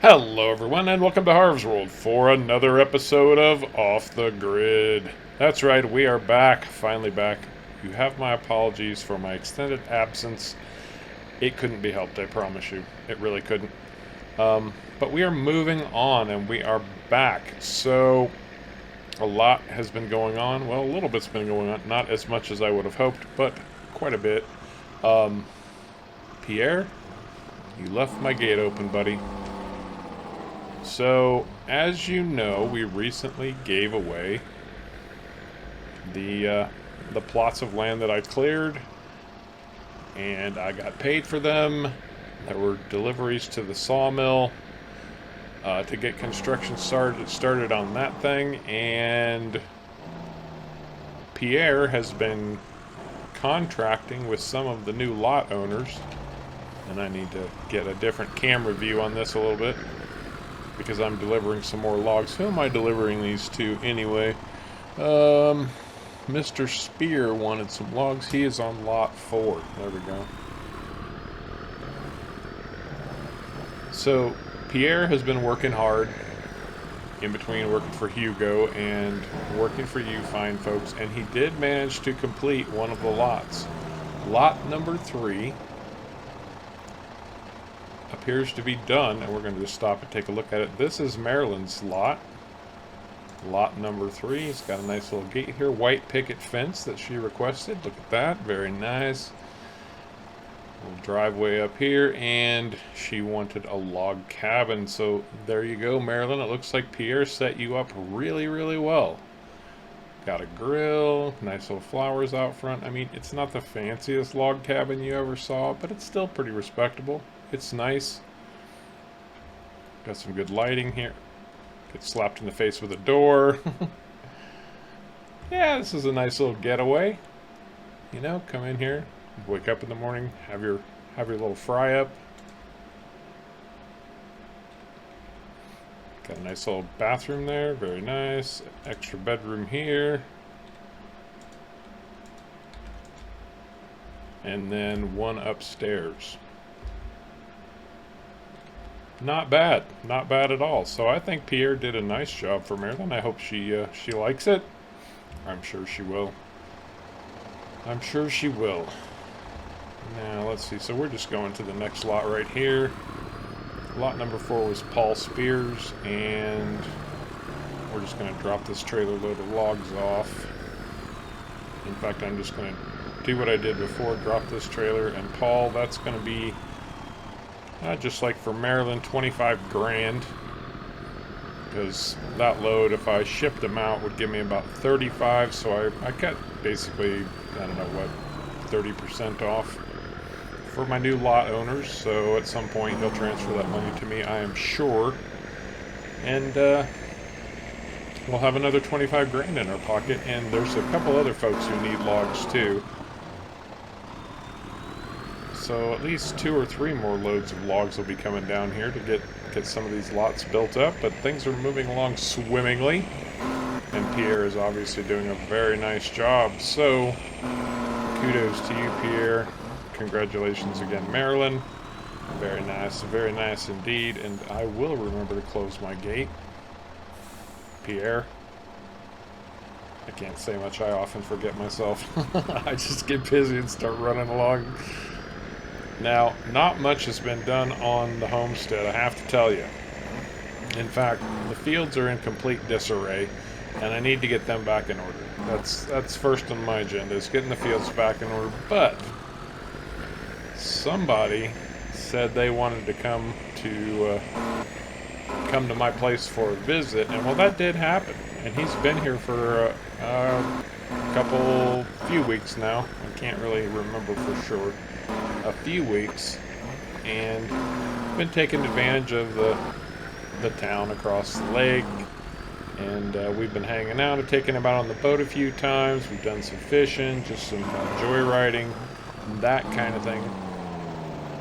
Hello, everyone, and welcome to Harv's World for another episode of Off the Grid. That's right, we are back, finally back. You have my apologies for my extended absence. It couldn't be helped, I promise you. It really couldn't. But we are moving on, and we are back. So, a lot has been going on. Well, a little bit's been going on. Not as much as I would have hoped, but quite a bit. Pierre, you left my gate open, buddy. So, as you know, we recently gave away the plots of land that I cleared, and I got paid for them. There were deliveries to the sawmill to get construction started on that thing, and Pierre has been contracting with some of the new lot owners, and I need to get a different camera view on this a little bit, because I'm delivering some more logs. Who am I delivering these to anyway? Mr. Spear wanted some logs. He is on lot 4. There we go. So, Pierre has been working hard in between working for Hugo and working for you fine folks, and he did manage to complete one of the lots. Lot number 3 appears to be done, and we're going to just stop and take a look at it. This is Marilyn's lot. Lot number 3. It's got a nice little gate here. White picket fence that she requested. Look at that. Very nice. Little driveway up here, and she wanted a log cabin. So there you go, Marilyn. It looks like Pierre set you up really, really well. Got a grill, nice little flowers out front. I mean, it's not the fanciest log cabin you ever saw, but it's still pretty respectable. It's nice. Got some good lighting here. Get slapped in the face with a door. Yeah, this is a nice little getaway. You know, come in here, wake up in the morning, have your little fry up. Got a nice little bathroom there, very nice. Extra bedroom here. And then one upstairs. Not bad. Not bad at all. So I think Pierre did a nice job for Marilyn. I hope she likes it. I'm sure she will. I'm sure she will. Now, let's see. So we're just going to the next lot right here. Lot number 4 was Paul Spears, and we're just going to drop this trailer load of logs off. In fact, I'm just going to do what I did before, drop this trailer, and Paul, that's going to be just like for Maryland, 25 grand, because that load, if I shipped them out, would give me about 35, so I got basically, I don't know what, 30% off for my new lot owners. So at some point he'll transfer that money to me, I am sure, and we'll have another 25 grand in our pocket. And there's a couple other folks who need logs too. So at least 2 or 3 more loads of logs will be coming down here to get some of these lots built up. But things are moving along swimmingly, and Pierre is obviously doing a very nice job. So kudos to you, Pierre. Congratulations again, Marilyn. Very nice indeed. And I will remember to close my gate. Pierre, I can't say much. I often forget myself. I just get busy and start running along. Now, not much has been done on the homestead, I have to tell you. In fact, the fields are in complete disarray, and I need to get them back in order. That's first on my agenda, is getting the fields back in order. But somebody said they wanted to come to my place for a visit, and well, that did happen. And he's been here for a few weeks now. I can't really remember for sure. A few weeks, and been taking advantage of the town across the lake, and we've been hanging out and taking him out on the boat a few times. We've done some fishing, just some joyriding, that kind of thing.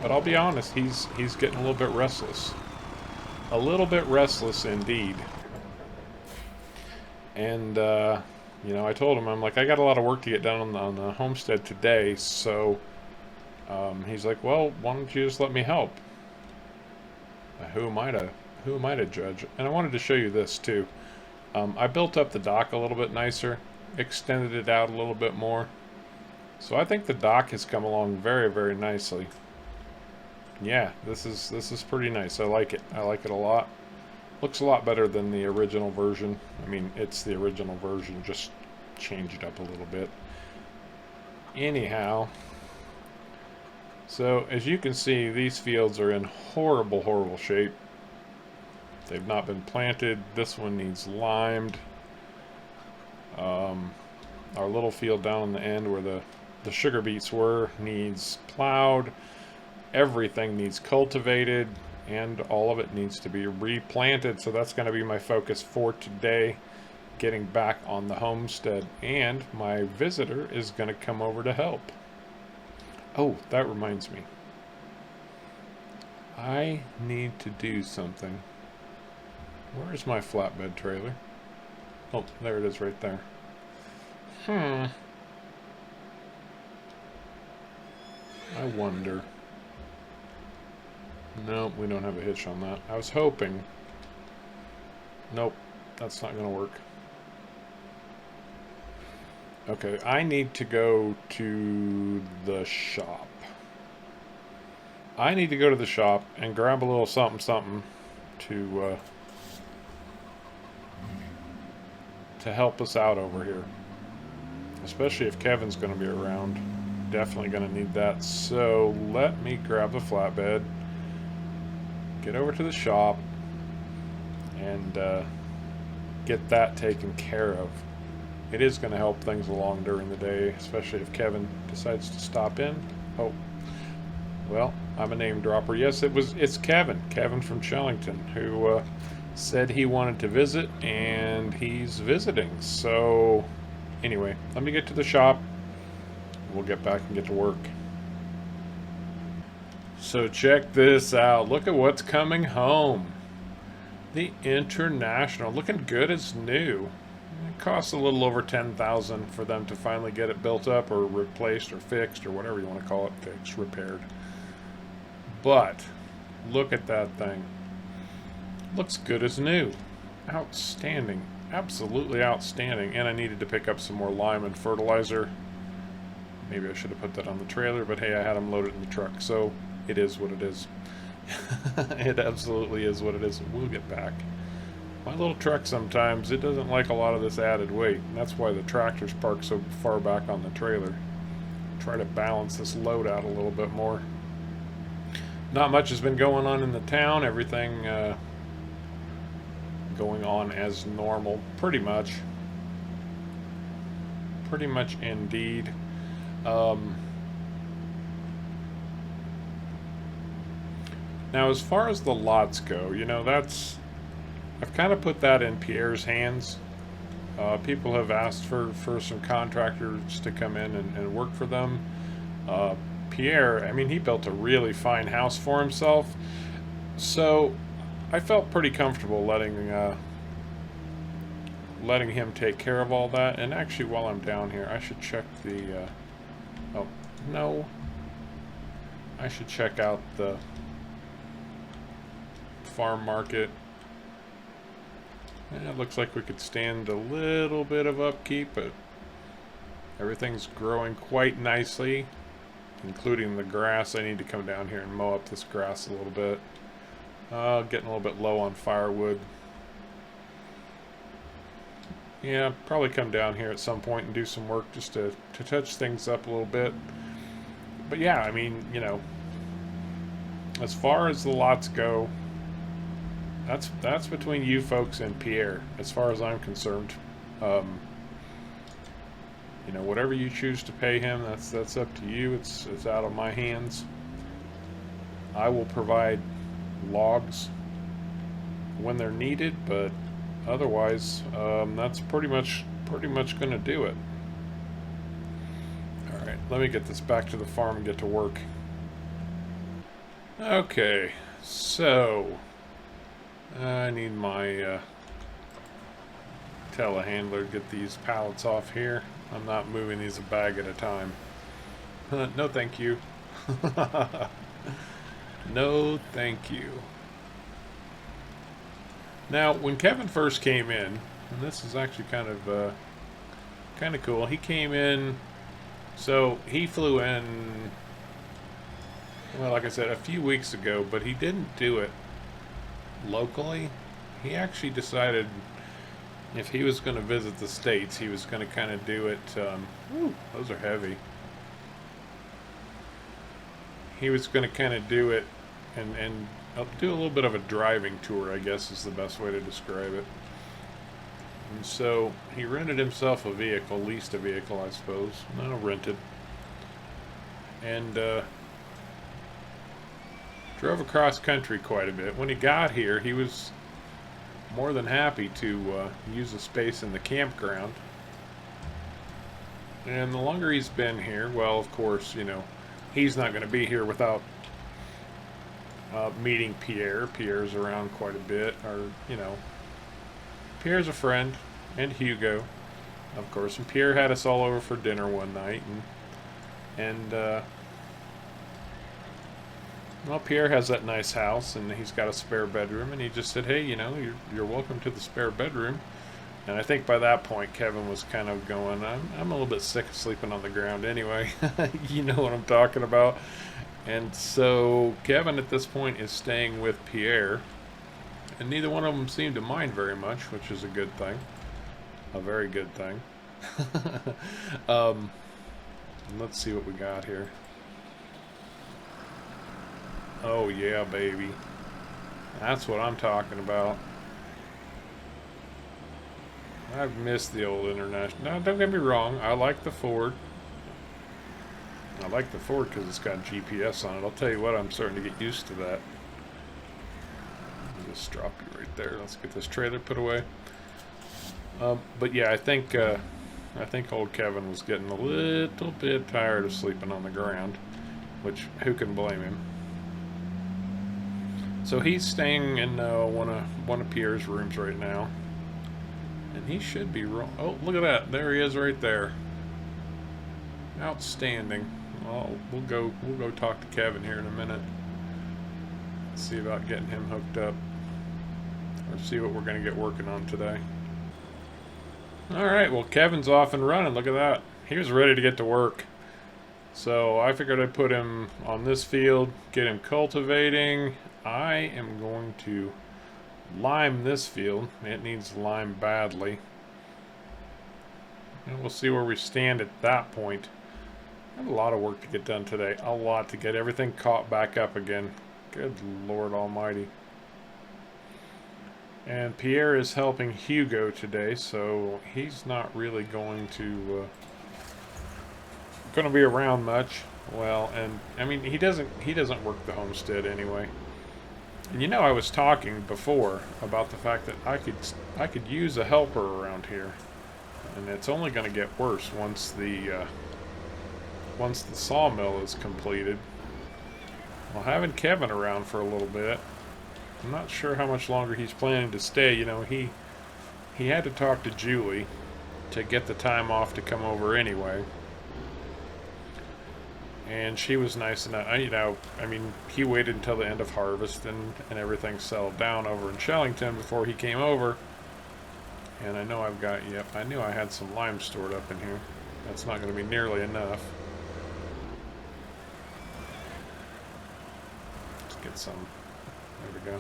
But I'll be honest, he's getting a little bit restless. A little bit restless indeed. And you know, I told him, I'm like, I got a lot of work to get done on the homestead today, so he's like, well, why don't you just let me help? Who am I who am I to judge? And I wanted to show you this too. I built up the dock a little bit nicer, extended it out a little bit more. So I think the dock has come along very, very nicely. Yeah, this is pretty nice. I like it. I like it a lot. Looks a lot better than the original version. I mean, it's the original version, just changed up a little bit. Anyhow, so as you can see, these fields are in horrible, horrible shape. They've not been planted. This one needs limed. Our little field down in the end where the sugar beets were needs plowed. Everything needs cultivated, and all of it needs to be replanted. So that's going to be my focus for today, getting back on the homestead. And my visitor is going to come over to help. Oh, that reminds me. I need to do something. Where's my flatbed trailer? Oh, there it is right there. I wonder. No, we don't have a hitch on that. I was hoping. Nope, that's not going to work. Okay, I need to go to the shop. I need to go to the shop and grab a little something something to help us out over here. Especially if Kevin's going to be around. Definitely going to need that. So let me grab the flatbed, get over to the shop, and get that taken care of. It is going to help things along during the day, especially if Kevin decides to stop in. Oh, well, I'm a name dropper. Yes, it's Kevin from Shellington, who said he wanted to visit, and he's visiting. So anyway, let me get to the shop. We'll get back and get to work. So check this out. Look at what's coming home. The International, looking good as new. It costs a little over $10,000 for them to finally get it built up or replaced or fixed or whatever you want to call it, fixed, repaired. But look at that thing. Looks good as new. Outstanding. Absolutely outstanding. And I needed to pick up some more lime and fertilizer. Maybe I should have put that on the trailer, but hey, I had them loaded in the truck, so it is what it is. It absolutely is what it is. We'll get back. My little truck sometimes, it doesn't like a lot of this added weight, and that's why the tractor's parked so far back on the trailer. Try to balance this load out a little bit more. Not much has been going on in the town. Everything going on as normal, pretty much. Pretty much indeed. Now, as far as the lots go, you know, I've kind of put that in Pierre's hands. People have asked for some contractors to come in and work for them. Pierre, I mean, he built a really fine house for himself, so I felt pretty comfortable letting him take care of all that. And actually, while I'm down here, I should check the oh no, I should check out the farm market. And it looks like we could stand a little bit of upkeep, but everything's growing quite nicely, including the grass. I need to come down here and mow up this grass a little bit. Getting a little bit low on firewood. Yeah, probably come down here at some point and do some work just to touch things up a little bit. But yeah, I mean, you know, as far as the lots go, that's between you folks and Pierre, as far as I'm concerned. You know, whatever you choose to pay him, that's up to you. It's out of my hands. I will provide logs when they're needed, but otherwise, that's pretty much going to do it. All right, let me get this back to the farm and get to work. Okay, so I need my telehandler to get these pallets off here. I'm not moving these a bag at a time. No, thank you. No, thank you. Now, when Kevin first came in, and this is actually kind of cool. He came in, so he flew in. Well, like I said, a few weeks ago, but he didn't do it locally. He actually decided if he was going to visit the States, he was going to kind of do it. Ooh, those are heavy. He was going to kind of do it and do a little bit of a driving tour, I guess is the best way to describe it. And so he rented himself a vehicle, leased a vehicle, I suppose. No, rented. And drove across country quite a bit. When he got here, he was more than happy to use the space in the campground. And the longer he's been here, well, of course, you know, he's not going to be here without meeting Pierre. Pierre's around quite a bit, or, you know, Pierre's a friend, and Hugo, of course. And Pierre had us all over for dinner one night, and well, Pierre has that nice house, and he's got a spare bedroom, and he just said, hey, you know, you're welcome to the spare bedroom. And I think by that point, Kevin was kind of going, I'm a little bit sick of sleeping on the ground anyway. You know what I'm talking about. And so Kevin at this point is staying with Pierre, and neither one of them seemed to mind very much, which is a good thing. A very good thing. Let's see what we got here. Oh yeah, baby. That's what I'm talking about. I've missed the old International. Now, don't get me wrong. I like the Ford. I like the Ford because it's got GPS on it. I'll tell you what, I'm starting to get used to that. I'll just drop you right there. Let's get this trailer put away. But yeah, I think old Kevin was getting a little bit tired of sleeping on the ground, which who can blame him? So he's staying in one of Pierre's rooms right now, and he should be wrong. Oh, look at that! There he is, right there. Outstanding. Oh, we'll go talk to Kevin here in a minute. See about getting him hooked up, or see what we're going to get working on today. All right. Well, Kevin's off and running. Look at that. He was ready to get to work. So I figured I'd put him on this field, get him cultivating. I am going to lime this field. It needs lime badly. And we'll see where we stand at that point. I have a lot of work to get done today. A lot to get everything caught back up again. Good Lord Almighty. And Pierre is helping Hugo today, so he's not really going to be around much. Well, and I mean he doesn't work the homestead anyway. And you know, I was talking before about the fact that I could use a helper around here, and it's only going to get worse once the sawmill is completed. Well, having Kevin around for a little bit, I'm not sure how much longer he's planning to stay. You know, he had to talk to Julie to get the time off to come over anyway. And she was nice enough, you know, I mean, he waited until the end of harvest and everything settled down over in Shellington before he came over. And I know I knew I had some lime stored up in here. That's not going to be nearly enough. Let's get some. There we go.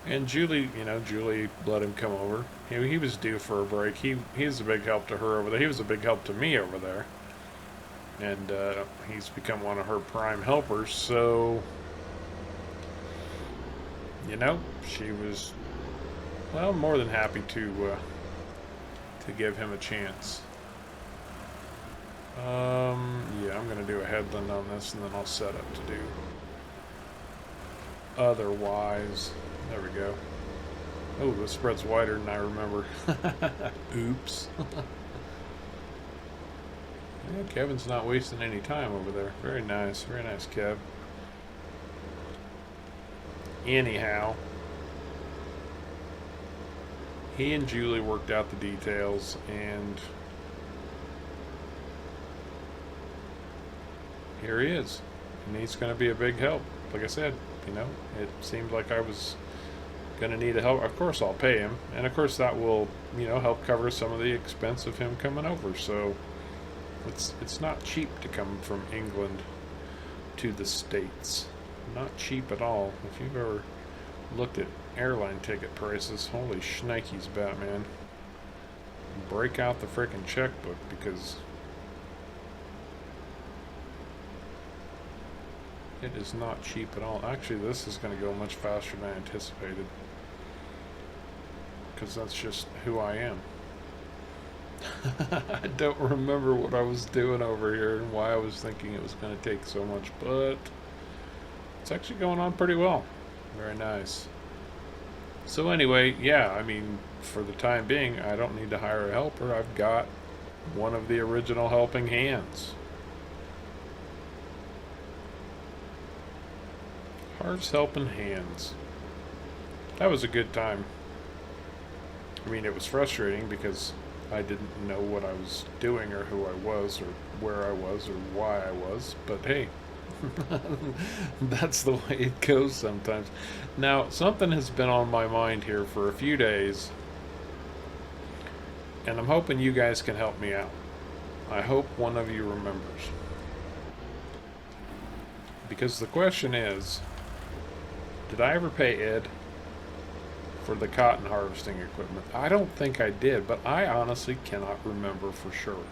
And Julie, you know, Julie let him come over. He was due for a break. He's a big help to her over there. He was a big help to me over there. And he's become one of her prime helpers. So, you know, she was, well, more than happy to give him a chance. Yeah, I'm going to do a headland on this, and then I'll set up to do otherwise. There we go. Oh, the spread's wider than I remember. Oops. Yeah, Kevin's not wasting any time over there. Very nice, Kev. Anyhow, he and Julie worked out the details, and here he is. And he's going to be a big help. like I said, you know, it seemed like I was gonna need a help. Of course, I'll pay him, and of course that will, you know, help cover some of the expense of him coming over. So it's not cheap to come from England to the States. Not cheap at all. If you've ever looked at airline ticket prices, holy shnikes, Batman. Break out the frickin' checkbook, because it is not cheap at all. Actually, this is going to go much faster than I anticipated, because that's just who I am. I don't remember what I was doing over here and why I was thinking it was going to take so much, but it's actually going on pretty well. Very nice. So anyway, yeah, I mean, for the time being, I don't need to hire a helper. I've got one of the original helping hands. Harv's helping hands. That was a good time. I mean, it was frustrating because I didn't know what I was doing or who I was or where I was or why I was, but hey, that's the way it goes sometimes. Now, something has been on my mind here for a few days, and I'm hoping you guys can help me out. I hope one of you remembers. Because the question is, did I ever pay Ed for the cotton harvesting equipment? I don't think I did, but I honestly cannot remember for sure.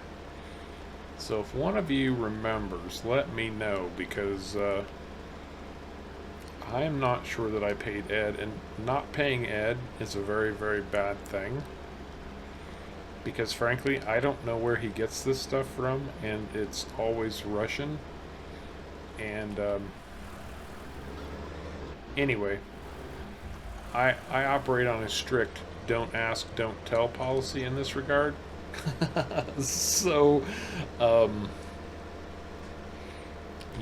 So if one of you remembers, let me know, because I am not sure that I paid Ed, and not paying Ed is a very, very bad thing, because frankly, I don't know where he gets this stuff from, and it's always Russian. And anyway, I operate on a strict don't ask, don't tell policy in this regard. So,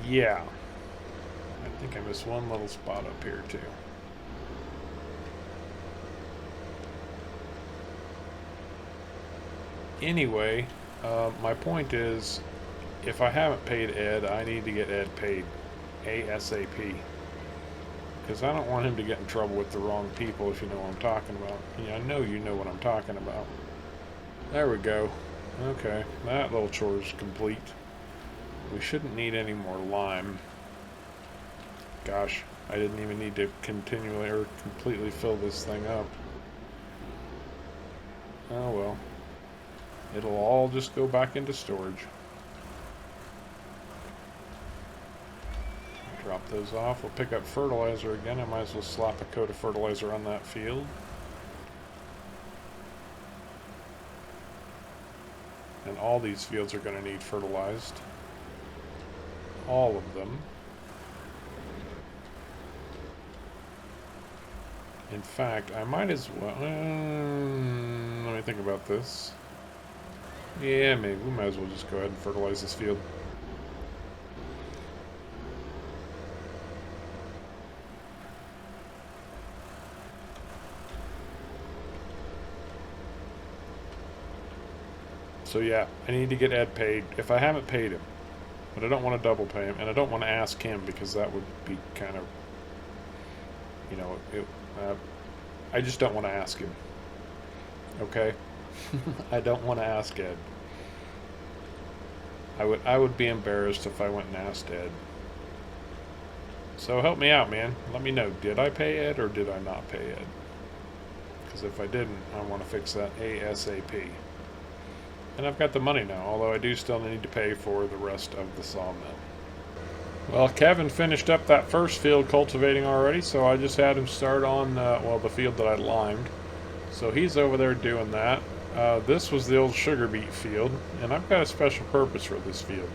yeah. I think I missed one little spot up here, too. Anyway, my point is, if I haven't paid Ed, I need to get Ed paid ASAP. Because I don't want him to get in trouble with the wrong people, if you know what I'm talking about. Yeah, I know you know what I'm talking about. There we go. Okay, that little chore is complete. We shouldn't need any more lime. Gosh, I didn't even need to continually or completely fill this thing up. Oh well. It'll all just go back into storage. Drop those off. We'll pick up fertilizer again. I might as well slap a coat of fertilizer on that field. And all these fields are going to need fertilized. All of them. In fact, I might as well... let me think about this. Yeah, maybe. We might as well just go ahead and fertilize this field. So yeah, I need to get Ed paid if I haven't paid him. But I don't want to double pay him, and I don't want to ask him because that would be kind of, you know, I just don't want to ask him. Okay? I don't want to ask Ed. I would be embarrassed if I went and asked Ed. So help me out, man. Let me know. Did I pay Ed or did I not pay Ed? Because if I didn't, I want to fix that ASAP. And I've got the money now, although I do still need to pay for the rest of the sawmill. Well, Kevin finished up that first field cultivating already, so I just had him start on, well, the field that I limed. So he's over there doing that. This was the old sugar beet field, and I've got a special purpose for this field.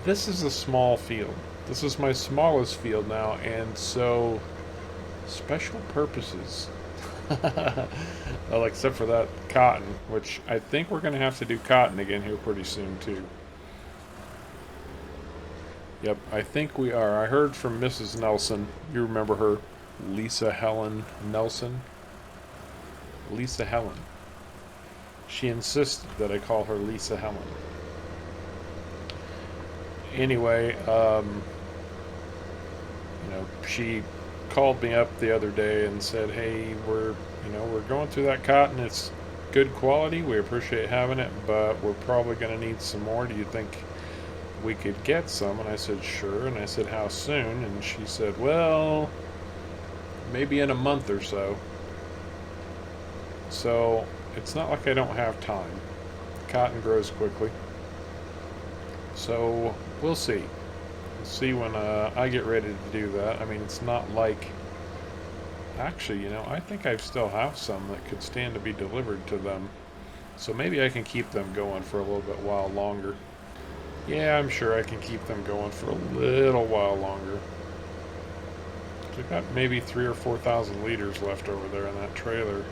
This is a small field. This is my smallest field now, and so special purposes. Well, except for that cotton, which I think we're going to have to do cotton again here pretty soon too. Yep, I think we are. I heard from Mrs. Nelson. You remember her? Lisa Helen Nelson? Lisa Helen. She insisted that I call her Lisa Helen. Anyway, She called me up the other day and said, "Hey, we're going through that cotton. It's good quality. We appreciate having it, but we're probably going to need some more. Do you think we could get some?" And I said, "Sure." And I said, "How soon?" And she said, "Well, maybe in a month or so." So it's not like I don't have time. Cotton grows quickly. So we'll see. We'll see when I get ready to do that. I mean, it's not like. Actually, I think I still have some that could stand to be delivered to them. So maybe I can keep them going for a little bit while longer. Yeah, I'm sure I can keep them going for a little while longer. We've got maybe 3,000 or 4,000 liters left over there in that trailer.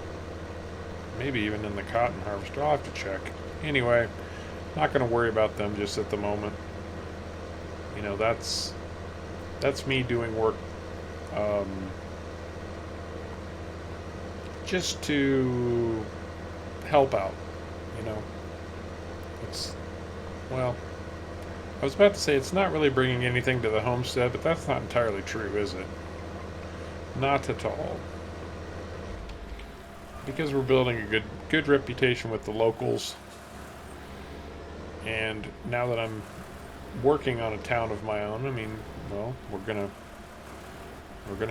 Maybe even in the cotton harvester. I'll have to check. Anyway, not going to worry about them just at the moment. That's me doing work just to help out. It's, well, I was about to say it's not really bringing anything to the homestead, but that's not entirely true, is it? Not at all. Because we're building a good reputation with the locals, and now that I'm working on a town of my own, I mean, well, we're gonna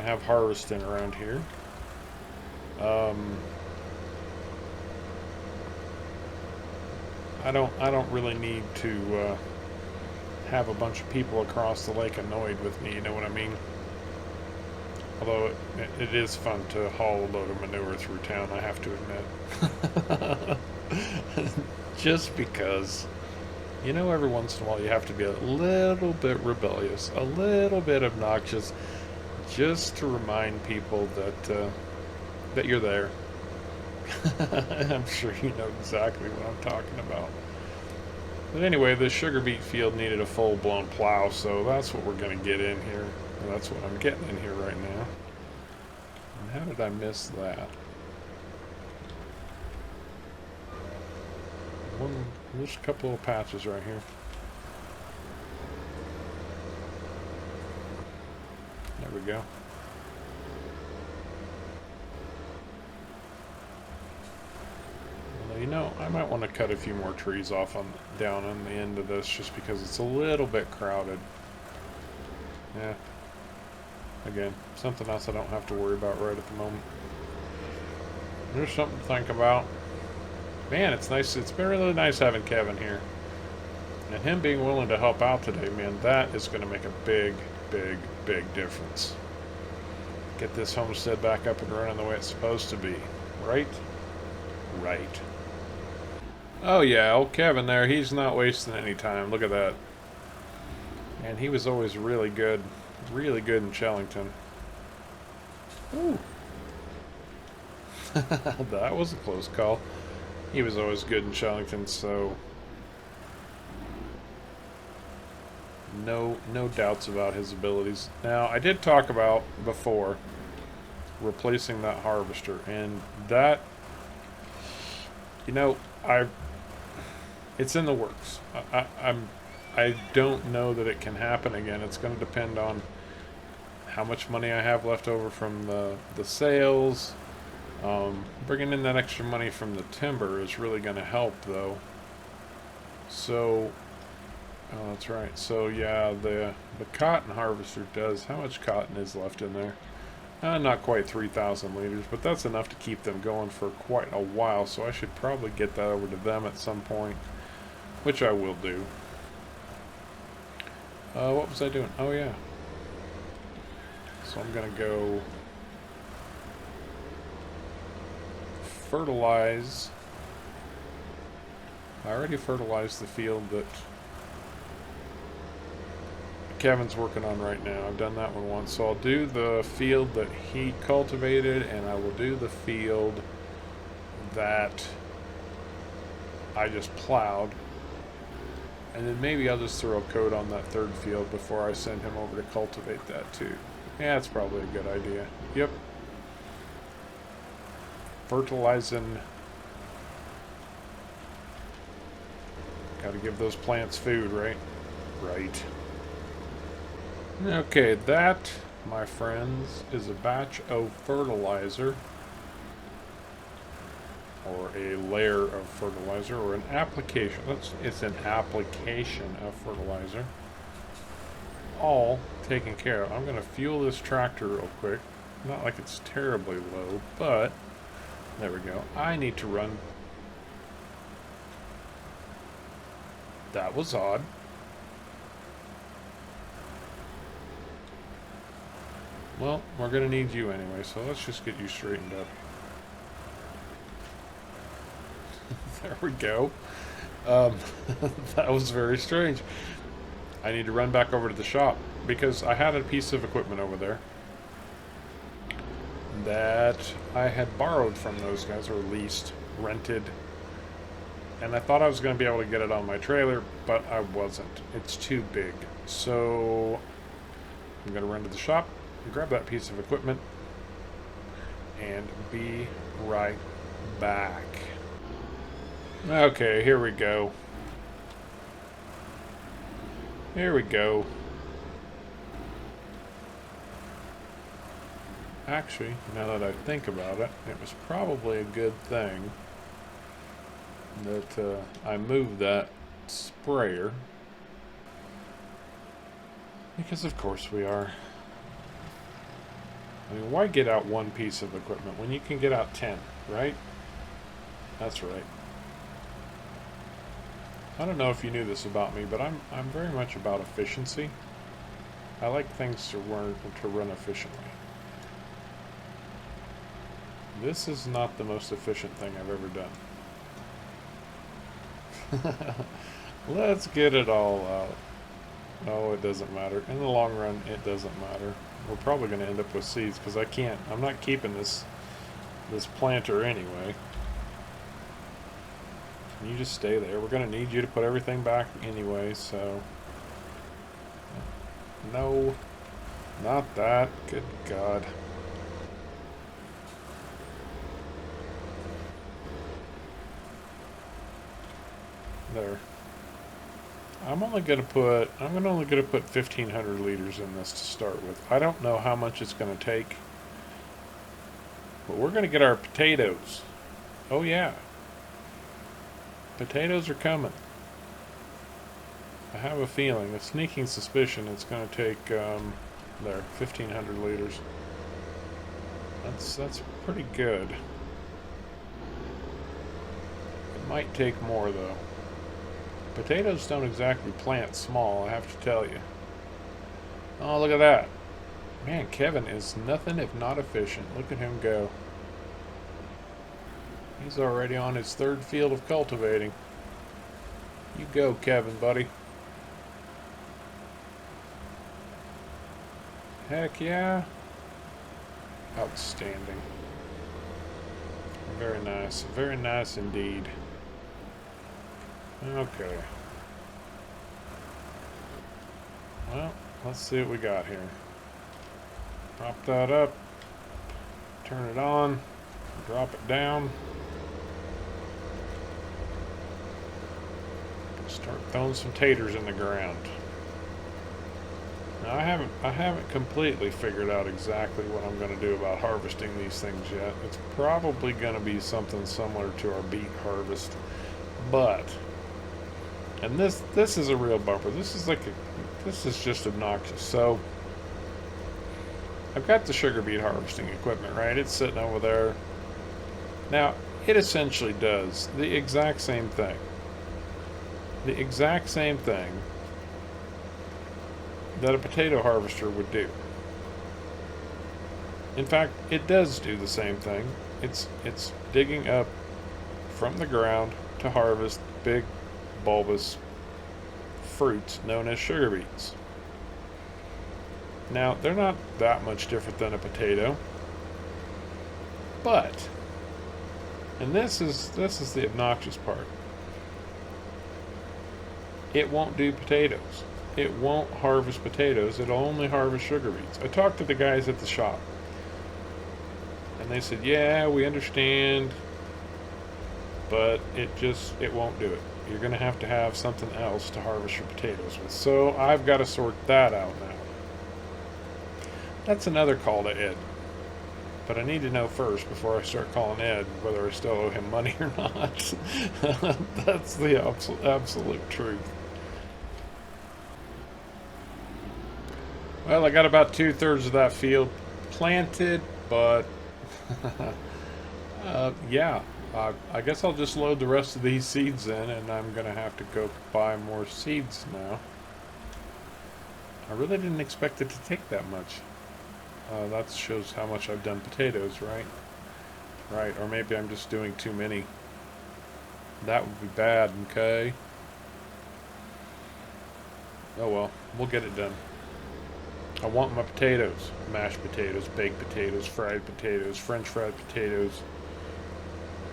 have harvesting around here. I don't really need to have a bunch of people across the lake annoyed with me. You know what I mean? Although it is fun to haul a load of manure through town, I have to admit. Just because, every once in a while you have to be a little bit rebellious, a little bit obnoxious, just to remind people that you're there. I'm sure you know exactly what I'm talking about. But anyway, the sugar beet field needed a full-blown plow, so that's what we're going to get in here. And that's what I'm getting in here right now. And how did I miss that? There's a couple of patches right here. There we go. I might want to cut a few more trees off down on the end of this just because it's a little bit crowded. Yeah. Again, something else I don't have to worry about right at the moment. There's something to think about. Man, it's nice. It's been really nice having Kevin here. And him being willing to help out today, man, that is going to make a big, big, big difference. Get this homestead back up and running the way it's supposed to be. Right? Right. Oh yeah, old Kevin there, he's not wasting any time. Look at that. And he was always really good in Shellington. Ooh. That was a close call. He was always good in Shellington, so no doubts about his abilities. Now, I did talk about before replacing that harvester, and that, it's in the works. I don't know that it can happen again. It's going to depend on how much money I have left over from the sales. Bringing in that extra money from the timber is really going to help, though. So, oh, that's right. So yeah, the cotton harvester does. How much cotton is left in there? Not quite 3,000 liters, but that's enough to keep them going for quite a while. So I should probably get that over to them at some point, which I will do. What was I doing? Oh yeah. So I'm gonna go fertilize. I already fertilized the field that Kevin's working on right now. I've done that one once. So I'll do the field that he cultivated, and I will do the field that I just plowed. And then maybe I'll just throw a coat on that third field before I send him over to cultivate that too. Yeah, that's probably a good idea. Yep. Fertilizing. Gotta give those plants food, right? Right. Okay, that my friends, is a batch of fertilizer, or a layer of fertilizer, or an application. It's an application of fertilizer. All taken care of. I'm going to fuel this tractor real quick. Not like it's terribly low, but there we go. I need to run. That was odd. Well, we're going to need you anyway, so let's just get you straightened up. There we go. That was very strange. I need to run back over to the shop because I had a piece of equipment over there that I had borrowed from those guys, or leased, rented, and I thought I was going to be able to get it on my trailer, but I wasn't. It's too big. So I'm going to run to the shop, grab that piece of equipment, and be right back. Okay, here we go. Here we go. Actually, now that I think about it, it was probably a good thing that I moved that sprayer. Because of course we are. I mean, why get out one piece of equipment when you can get out 10, right? That's right. I don't know if you knew this about me, but I'm very much about efficiency. I like things to run efficiently. This is not the most efficient thing I've ever done. Let's get it all out. No, it doesn't matter. In the long run, it doesn't matter. We're probably going to end up with seeds because I'm not keeping this planter anyway. You just stay there. We're going to need you to put everything back anyway, so... No. Not that. Good God. There. I'm only going to put 1,500 liters in this to start with. I don't know how much it's going to take. But we're going to get our potatoes. Oh yeah. Potatoes are coming. I have a feeling, a sneaking suspicion it's going to take, there, 1,500 liters. That's pretty good. It might take more, though. Potatoes don't exactly plant small, I have to tell you. Oh, look at that. Man, Kevin is nothing if not efficient. Look at him go. He's already on his third field of cultivating. You go, Kevin, buddy. Heck yeah. Outstanding. Very nice. Very nice indeed. Okay. Well, let's see what we got here. Prop that up. Turn it on. Drop it down. Start throwing some taters in the ground. Now I haven't completely figured out exactly what I'm going to do about harvesting these things yet. It's probably going to be something similar to our beet harvest, but and this is a real bumper. This is just obnoxious. So I've got the sugar beet harvesting equipment, right? It's sitting over there. Now it essentially does the exact same thing. The exact same thing that a potato harvester would do. In fact, it does do the same thing. It's digging up from the ground to harvest big bulbous fruits known as sugar beets. Now, they're not that much different than a potato, but, and this is the obnoxious part, it won't do potatoes. It won't harvest potatoes. It'll only harvest sugar beets. I talked to the guys at the shop, and they said, yeah, we understand, but it won't do it. You're going to have something else to harvest your potatoes with. So I've got to sort that out now. That's another call to Ed. But I need to know first before I start calling Ed whether I still owe him money or not. That's the absolute truth. Well, I got about 2/3 of that field planted, but yeah, I guess I'll just load the rest of these seeds in, and I'm gonna have to go buy more seeds now. I really didn't expect it to take that much. That shows how much I've done potatoes, right? Right, or maybe I'm just doing too many. That would be bad, okay? Oh well, we'll get it done. I want my potatoes. Mashed potatoes, baked potatoes, fried potatoes, French fried potatoes,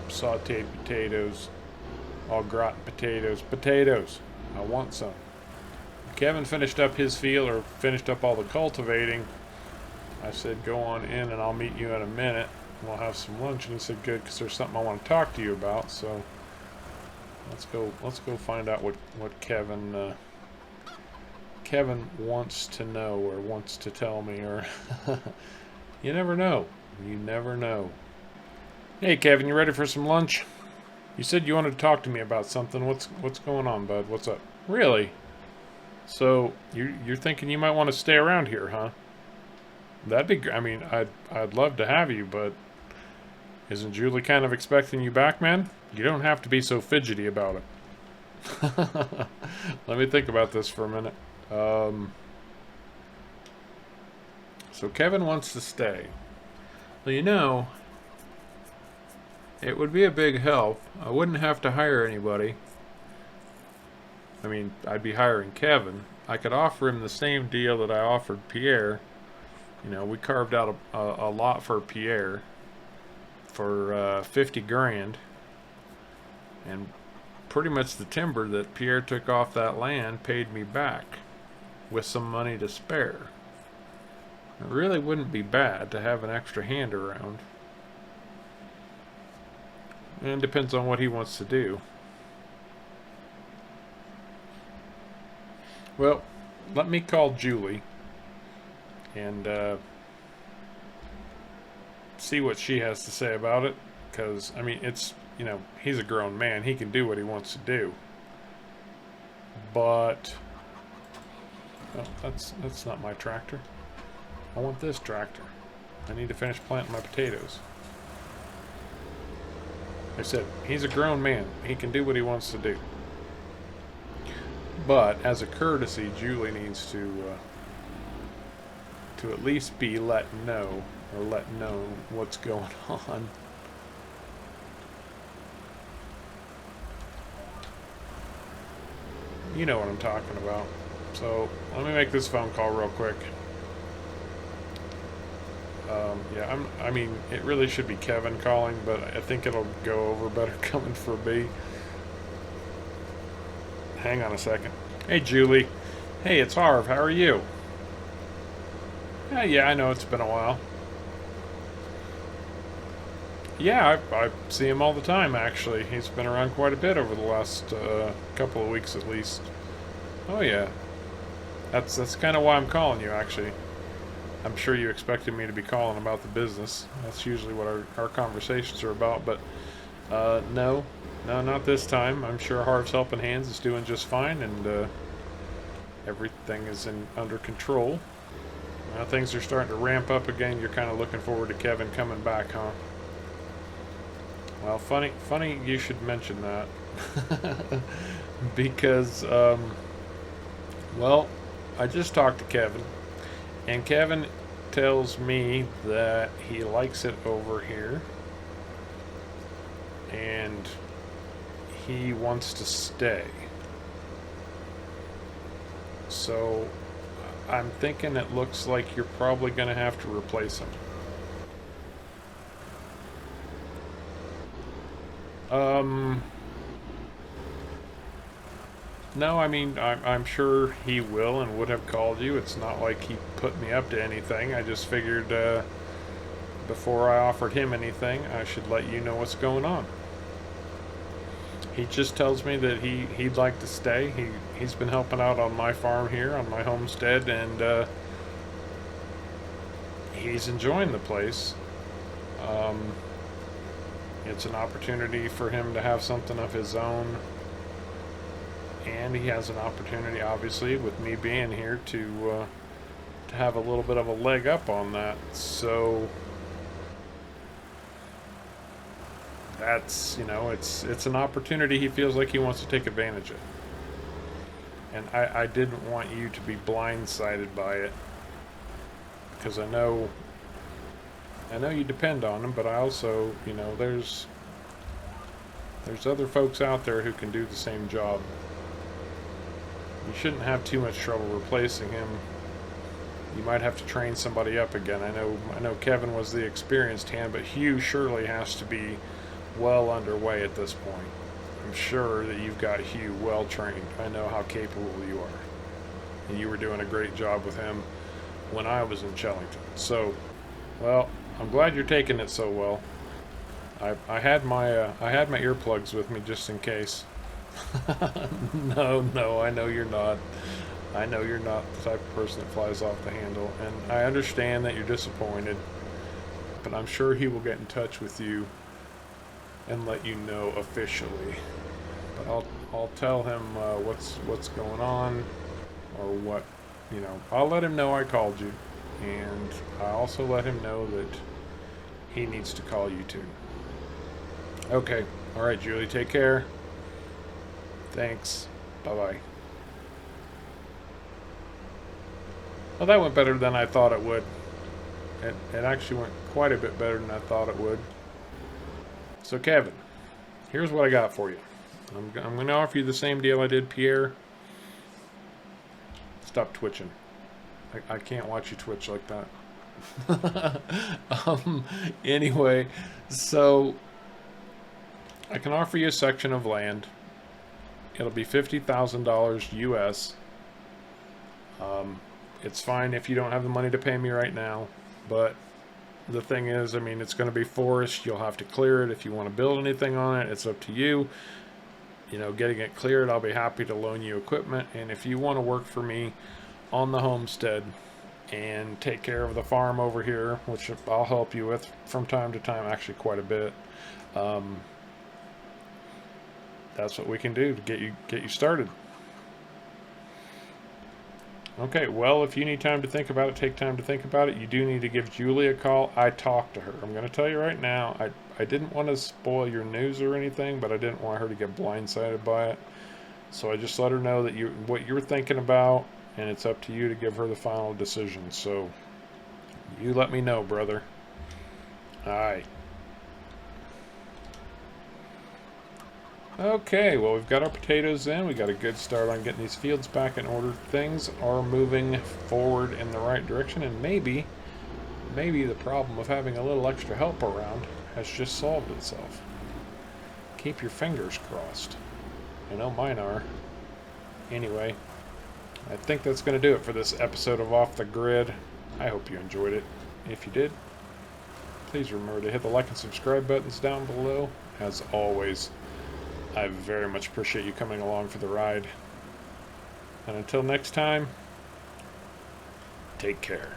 sauteed potatoes, au gratin potatoes. Potatoes! I want some. Kevin finished up his field, or finished up all the cultivating. I said, go on in and I'll meet you in a minute. We'll have some lunch. And he said, good, because there's something I want to talk to you about. So let's go find out what Kevin wants to know or wants to tell me, or you never know. You never know. Hey Kevin, you ready for some lunch? You said you wanted to talk to me about something. What's going on, bud? What's up? Really? So you're thinking you might want to stay around here, huh? That'd be. I mean, I'd love to have you, but isn't Julie kind of expecting you back, man? You don't have to be so fidgety about it. Let me think about this for a minute. So Kevin wants to stay. Well, you know, it would be a big help. I wouldn't have to hire anybody. I mean, I'd be hiring Kevin. I could offer him the same deal that I offered Pierre. You know, we carved out a lot for Pierre for 50 grand. And pretty much the timber that Pierre took off that land paid me back with some money to spare. It really wouldn't be bad to have an extra hand around. And it depends on what he wants to do. Well, let me call Julie and see what she has to say about it. Because, I mean, it's, you know, he's a grown man. He can do what he wants to do. But, oh, that's not my tractor. I want this tractor. I need to finish planting my potatoes. I said, he's a grown man. He can do what he wants to do. But, as a courtesy, Julie needs to at least be let know what's going on. You know what I'm talking about. So, let me make this phone call real quick. Yeah, I mean, it really should be Kevin calling, but I think it'll go over better coming from me. Hang on a second. Hey, Julie. Hey, it's Harv. How are you? Yeah, I know it's been a while. Yeah, I see him all the time, actually. He's been around quite a bit over the last couple of weeks, at least. Oh, yeah. That's kind of why I'm calling you, actually. I'm sure you expected me to be calling about the business. That's usually what our conversations are about, but no, not this time. I'm sure Harv's Helping Hands is doing just fine, and everything is under control. Now things are starting to ramp up again. You're kind of looking forward to Kevin coming back, huh? Well, funny you should mention that. Because, well, I just talked to Kevin, and Kevin tells me that he likes it over here, and he wants to stay. So, I'm thinking it looks like you're probably going to have to replace him. No, I mean, I'm sure he will and would have called you. It's not like he put me up to anything. I just figured before I offered him anything, I should let you know what's going on. He just tells me that he'd like to stay. He's been helping out on my farm here, on my homestead, and he's enjoying the place. It's an opportunity for him to have something of his own, and he has an opportunity, obviously, with me being here, to have a little bit of a leg up on that. So that's, it's an opportunity he feels like he wants to take advantage of. And I didn't want you to be blindsided by it, because I know you depend on him, but I also, there's other folks out there who can do the same job. You shouldn't have too much trouble replacing him. You might have to train somebody up again. I know Kevin was the experienced hand, but Hugh surely has to be well underway at this point. I'm sure that you've got Hugh well trained. I know how capable you are. And you were doing a great job with him when I was in Chellington. So, well, I'm glad you're taking it so well. I had my earplugs with me just in case. No, I know you're not. I know you're not the type of person that flies off the handle, and I understand that you're disappointed, but I'm sure he will get in touch with you and let you know officially. But I'll tell him what's going on, or what, I'll let him know I called you, and I also let him know that he needs to call you too. Okay, all right, Julie, take care. Thanks. Bye-bye. Well, that went better than I thought it would. It actually went quite a bit better than I thought it would. So, Kevin, here's what I got for you. I'm going to offer you the same deal I did Pierre. Stop twitching. I can't watch you twitch like that. Anyway, so I can offer you a section of land. It'll be $50,000 US. It's fine if you don't have the money to pay me right now, but the thing is, it's going to be forest. You'll have to clear it. If you want to build anything on it, it's up to you. Getting it cleared, I'll be happy to loan you equipment. And if you want to work for me on the homestead and take care of the farm over here, which I'll help you with from time to time, actually quite a bit, that's what we can do to get you started. Okay, well, if you need time to think about it, take time to think about it. You do need to give Julie a call. I talked to her. I'm going to tell you right now, I didn't want to spoil your news or anything, but I didn't want her to get blindsided by it. So I just let her know that what you're thinking about, and it's up to you to give her the final decision. So you let me know, brother. All right. Okay, well, we've got our potatoes in. We got a good start on getting these fields back in order. Things are moving forward in the right direction, and maybe the problem of having a little extra help around has just solved itself. Keep your fingers crossed. I know mine are. Anyway, I think that's going to do it for this episode of Off the Grid. I hope you enjoyed it. If you did, please remember to hit the like and subscribe buttons down below. As always, I very much appreciate you coming along for the ride. And until next time, take care.